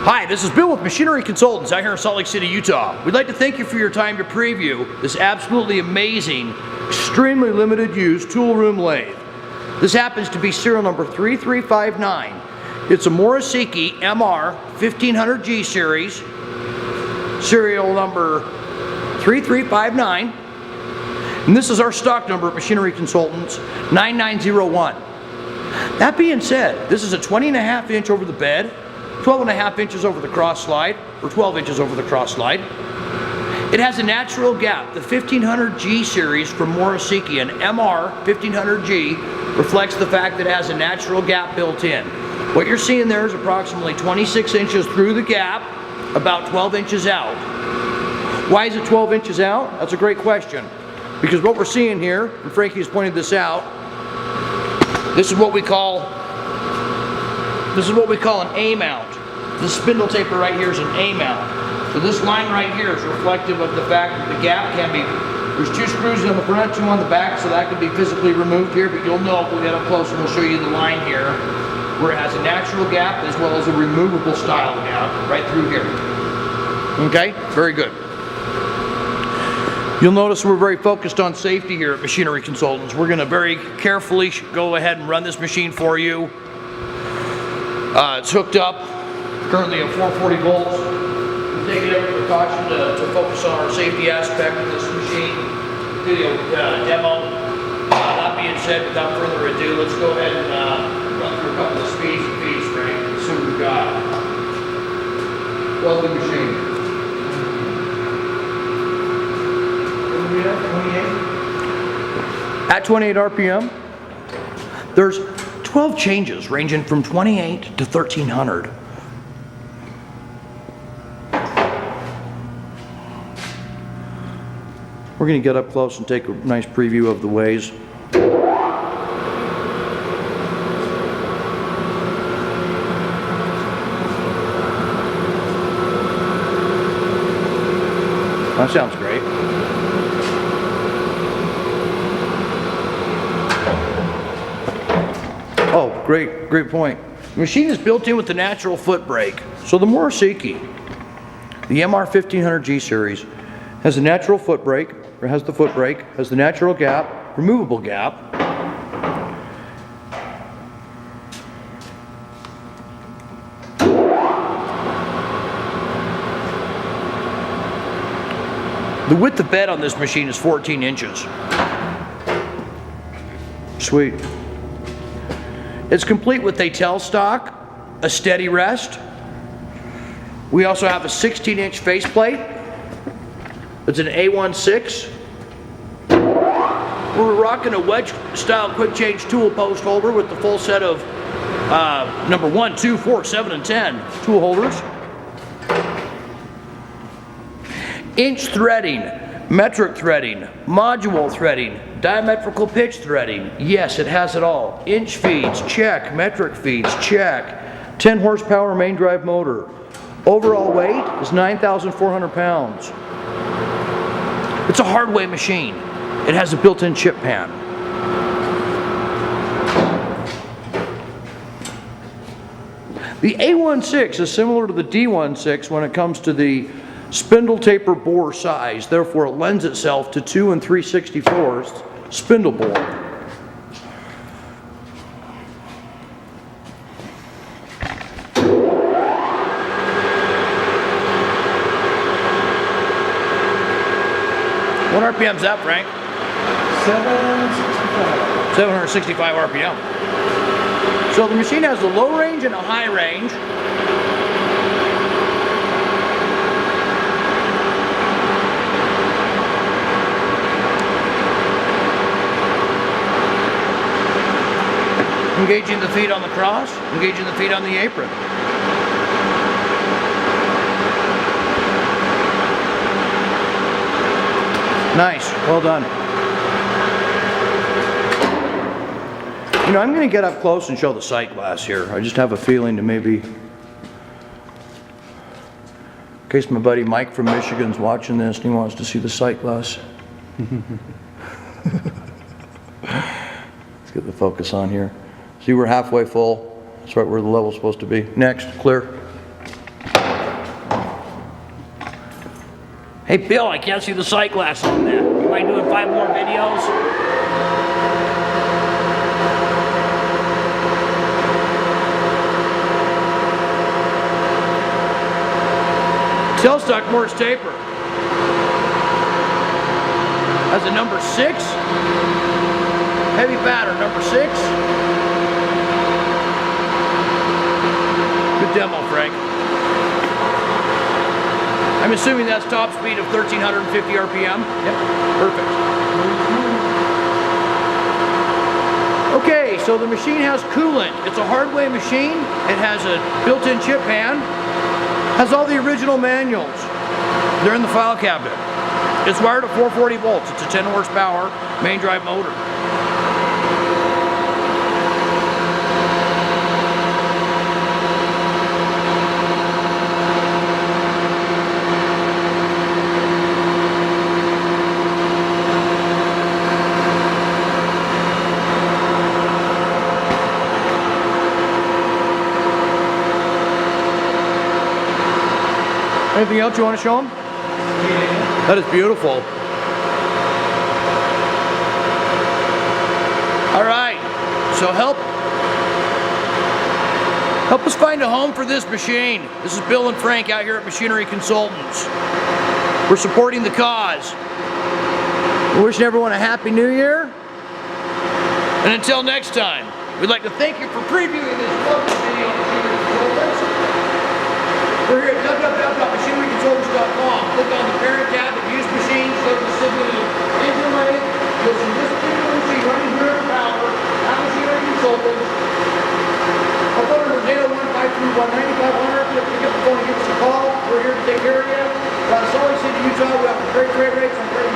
Hi, this is Bill with Machinery Consultants out here in Salt Lake City, Utah. We'd like to thank you for your time to preview this absolutely amazing, extremely limited use Toolroom lathe. This happens to be serial number 3359. It's a Moriseiki MR 1500G series, serial number 3359. And this is our stock number at Machinery Consultants, 9901. That being said, this is a 20.5 inch over the bed, 12.5 inches over the cross slide, or 12 inches over the cross slide. It has a natural gap. The 1500G series from Moriseiki, an MR 1500G, reflects the fact that it has a natural gap built in. What you're seeing there is approximately 26 inches through the gap, about 12 inches out. Why is it 12 inches out? That's a great question. Because what we're seeing here, and Frankie has pointed this out, this is what we call an A mount. This spindle taper right here is an A mount. So this line right here is reflective of the fact that the gap can be, there's 2 screws on the front, 2 on the back, so that can be physically removed here, but you'll know if we get up close and we'll show you the line here, where it has a natural gap as well as a removable style gap right through here. Okay, very good. You'll notice we're very focused on safety here at Machinery Consultants. We're going to very carefully go ahead and run this machine for you. It's hooked up currently at 440 volts. We're taking every precaution to focus on our safety aspect of this machine video demo. That being said, without further ado, let's go ahead and run through a couple of speeds and feeds, Frank. Let's see what we've got. Welding machine. 28. At 28 RPM, there's 12 changes ranging from 28 to 1300. We're going to get up close and take a nice preview of the ways. That sounds great. Oh, great point. The machine is built in with the natural foot brake. So the Moris-eiki, the MR 1500G series, has a natural foot brake, or has the foot brake, has the natural gap, removable gap. The width of bed on this machine is 14 inches. Sweet. It's complete with a tailstock, a steady rest. We also have a 16-inch faceplate. It's an A16. We're rocking a wedge-style quick-change tool post holder with the full set of number 1, 2, 4, 7, and 10 tool holders. Inch threading, metric threading, module threading, diametrical pitch threading. Yes, it has it all. Inch feeds, check. Metric feeds, check. 10 horsepower main drive motor. Overall weight is 9,400 pounds. It's a hardware machine. It has a built-in chip pan. The A16 is similar to the D16 when it comes to the spindle taper bore size. Therefore, it lends itself to 2 3/64 spindle bore. What RPM is that, Frank? 765 RPM. So the machine has a low range and a high range. Engaging the feet on the cross, engaging the feet on the apron. Nice, well done. You know, I'm going to get up close and show the sight glass here. I just have a feeling to maybe, in case my buddy Mike from Michigan's watching this and he wants to see the sight glass. Let's get the focus on here. See, we're halfway full. That's right where the level's supposed to be. Next, clear. Hey Bill, I can't see the sight glass on that. You mind doing 5 more videos? Tailstock Morris Taper has a number 6. Heavy pattern, number 6. Good demo, Frank. I'm assuming that's top speed of 1350 RPM? Yep. Perfect. Okay, so the machine has coolant. It's a hardware machine. It has a built-in chip pan. Has all the original manuals. They're in the file cabinet. It's wired at 440 volts. It's a 10 horsepower main drive motor. Anything else you want to show them? Yeah. That is beautiful. All right, so help us find a home for this machine. This is Bill and Frank out here at Machinery Consultants. We're supporting the cause. We're wishing everyone a Happy New Year. And until next time, we'd like to thank you for previewing this lovely video on Machinery Consultants. We're here at www.machineryconsultants.com. Click on the parent tab of used machines, go to the Spindle engine lathe. You'll see this particular machine running here at power. Now Machinery Consultants. Our phone number is 801-531-9500. Pick up the phone and give us a call. We're here to take care of you. Out of Salt Lake City, Utah, we offer great rates on great